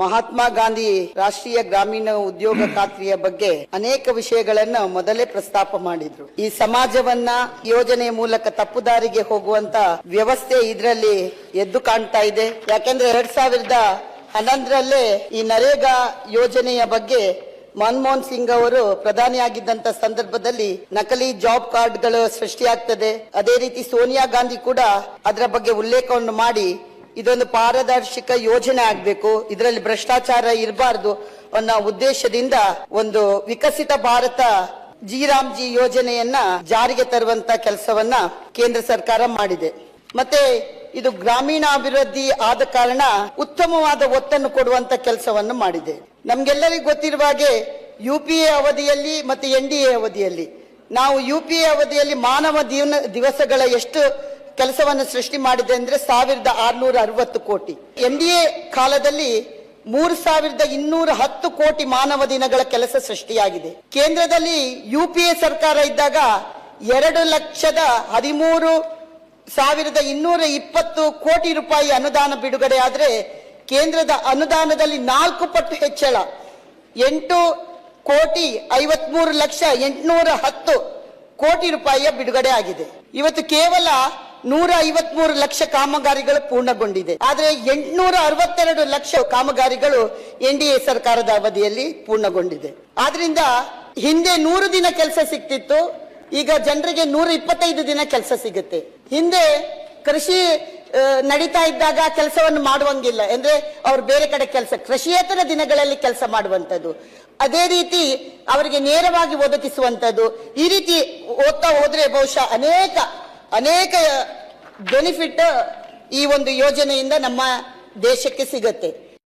ಮಹಾತ್ಮ ಗಾಂಧಿ ರಾಷ್ಟ್ರೀಯ ಗ್ರಾಮೀಣ ಉದ್ಯೋಗ ಖಾತ್ರಿಯ ಬಗ್ಗೆ ಅನೇಕ ವಿಷಯಗಳನ್ನ ಮೊದಲೇ ಪ್ರಸ್ತಾಪ ಮಾಡಿದ್ರು. ಈ ಸಮಾಜವನ್ನ ಯೋಜನೆಯ ಮೂಲಕ ತಪ್ಪುದಾರಿಗೆ ಹೋಗುವಂತ ವ್ಯವಸ್ಥೆ ಇದರಲ್ಲಿ ಎದ್ದು ಕಾಣ್ತಾ ಇದೆ. ಯಾಕಂದ್ರೆ 2011ರಲ್ಲೇ ಈ ನರೇಗಾ ಯೋಜನೆಯ ಬಗ್ಗೆ ಮನಮೋಹನ್ ಸಿಂಗ್ ಅವರು ಪ್ರಧಾನಿಯಾಗಿದ್ದಂತ ಸಂದರ್ಭದಲ್ಲಿ ನಕಲಿ ಜಾಬ್ ಕಾರ್ಡ್ಗಳು ಸೃಷ್ಟಿಯಾಗ್ತದೆ. ಅದೇ ರೀತಿ ಸೋನಿಯಾ ಗಾಂಧಿ ಕೂಡ ಅದರ ಬಗ್ಗೆ ಉಲ್ಲೇಖವನ್ನು ಮಾಡಿ ಇದೊಂದು ಪಾರದರ್ಶಕ ಯೋಜನೆ ಆಗಬೇಕು, ಇದರಲ್ಲಿ ಭ್ರಷ್ಟಾಚಾರ ಇರಬಾರದು ಅನ್ನೋ ಉದ್ದೇಶದಿಂದ ಒಂದು ವಿಕಸಿತ ಭಾರತ ಜಿ ಯೋಜನೆಯನ್ನ ಜಾರಿಗೆ ತರುವಂತ ಕೆಲಸವನ್ನ ಕೇಂದ್ರ ಸರ್ಕಾರ ಮಾಡಿದೆ. ಮತ್ತೆ ಇದು ಗ್ರಾಮೀಣ ಅಭಿವೃದ್ಧಿ ಆದ ಕಾರಣ ಉತ್ತಮವಾದ ಒತ್ತನ್ನು ಕೊಡುವಂತ ಕೆಲಸವನ್ನು ಮಾಡಿದೆ. ನಮ್ಗೆಲ್ಲರಿಗೂ ಗೊತ್ತಿರುವ ಹಾಗೆ UPA ಅವಧಿಯಲ್ಲಿ ಮತ್ತೆ NDA ಅವಧಿಯಲ್ಲಿ ನಾವು UPA ಅವಧಿಯಲ್ಲಿ ಮಾನವ ದಿವಸಗಳ ಎಷ್ಟು ಕೆಲಸವನ್ನು ಸೃಷ್ಟಿ ಮಾಡಿದೆ ಅಂದ್ರೆ 1660 ಕೋಟಿ. NDA ಕಾಲದಲ್ಲಿ 3210 ಕೋಟಿ ಮಾನವ ದಿನಗಳ ಕೆಲಸ ಸೃಷ್ಟಿಯಾಗಿದೆ. ಕೇಂದ್ರದಲ್ಲಿ UPA ಸರ್ಕಾರ ಇದ್ದಾಗ 2,13,220 ಕೋಟಿ ರೂಪಾಯಿ ಅನುದಾನ ಬಿಡುಗಡೆ ಆದ್ರೆ ಕೇಂದ್ರದ ಅನುದಾನದಲ್ಲಿ 4 ಪಟ್ಟು ಹೆಚ್ಚಳ 8,53,810 ಕೋಟಿ ರೂಪಾಯಿಯ ಬಿಡುಗಡೆ ಆಗಿದೆ. ಇವತ್ತು ಕೇವಲ 153 ಲಕ್ಷ ಕಾಮಗಾರಿಗಳು ಪೂರ್ಣಗೊಂಡಿದೆ. ಆದ್ರೆ 862 ಲಕ್ಷ ಕಾಮಗಾರಿಗಳು NDA ಸರ್ಕಾರದ ಅವಧಿಯಲ್ಲಿ ಪೂರ್ಣಗೊಂಡಿದೆ. ಆದ್ರಿಂದ ಹಿಂದೆ 100 ದಿನ ಕೆಲಸ ಸಿಗ್ತಿತ್ತು, ಈಗ ಜನರಿಗೆ 125 ದಿನ ಕೆಲಸ ಸಿಗುತ್ತೆ. ಹಿಂದೆ ಕೃಷಿ ನಡೀತಾ ಇದ್ದಾಗ ಕೆಲಸವನ್ನು ಮಾಡುವಂಗಿಲ್ಲ ಅಂದ್ರೆ ಅವ್ರು ಬೇರೆ ಕಡೆ ಕೆಲಸ ಕೃಷಿಯೇತರ ದಿನಗಳಲ್ಲಿ ಕೆಲಸ ಮಾಡುವಂತದ್ದು, ಅದೇ ರೀತಿ ಅವರಿಗೆ ನೇರವಾಗಿ ಒದಗಿಸುವಂತದ್ದು. ಈ ರೀತಿ ಓದ್ತಾ ಹೋದ್ರೆ ಬಹುಶಃ ಅನೇಕ ಬೆನಿಫಿಟ್ ಈ ಒಂದು ಯೋಜನೆಯಿಂದ ನಮ್ಮ ದೇಶಕ್ಕೆ ಸಿಗತ್ತೆ.